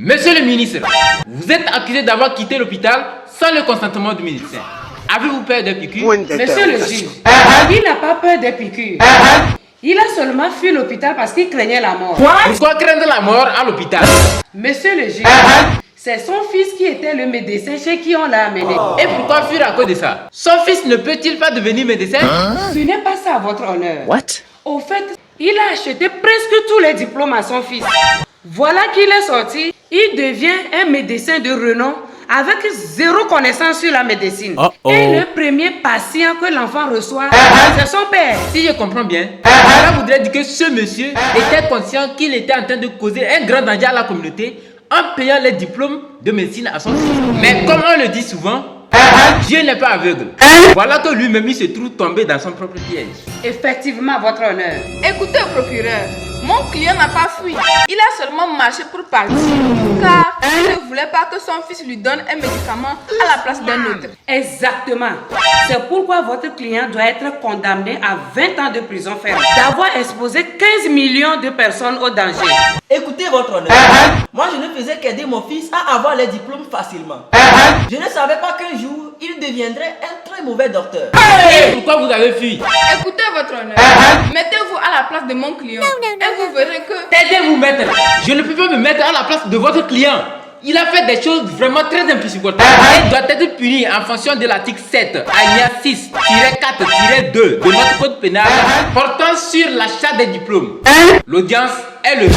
Monsieur le ministre, vous êtes accusé d'avoir quitté l'hôpital sans le consentement du médecin. Avez-vous peur des piqûres? Monsieur le juge, il n'a pas peur des piqûres. Il a seulement fui l'hôpital parce qu'il craignait la mort. Pourquoi craindre la mort à l'hôpital? Monsieur le juge, c'est son fils qui était le médecin chez qui on l'a amené. Et pourquoi fuir à cause de ça? Son fils ne peut-il pas devenir médecin? Ce n'est pas ça à votre honneur. What? Au fait, il a acheté presque tous les diplômes à son fils. Voilà qu'il est sorti, il devient un médecin de renom avec zéro connaissance sur la médecine. Et le premier patient que l'enfant reçoit, c'est son père. Si je comprends bien, cela voudrait dire que ce monsieur était conscient qu'il était en train de causer un grand danger à la communauté en payant les diplômes de médecine à son fils. Mais comme on le dit souvent, Dieu n'est pas aveugle. Voilà que lui-même il se trouve tombé dans son propre piège. Effectivement, votre honneur. Écoutez, procureur, mon client n'a pas fui. Il a seulement marché pour partir. Car il ne voulait pas que son fils lui donne un médicament à la place d'un autre. Exactement. C'est pourquoi votre client doit être condamné à 20 ans de prison ferme d'avoir exposé 15 millions de personnes au danger. Écoutez votre honneur. Moi, je ne faisais qu'aider mon fils à avoir les diplômes facilement. Je ne savais pas qu'un jour, il deviendrait un très mauvais docteur. Et pourquoi vous avez fui? Écoutez, votre honneur. Mettez-vous à la place de mon client. Et vous verrez que... Taisez-vous, maître. Je ne peux pas me mettre à la place de votre client. Il a fait des choses vraiment très insupportables. Il doit être puni en fonction de l'article 7, alinéa 6-4-2 de notre code pénal portant sur l'achat des diplômes. L'audience est levée.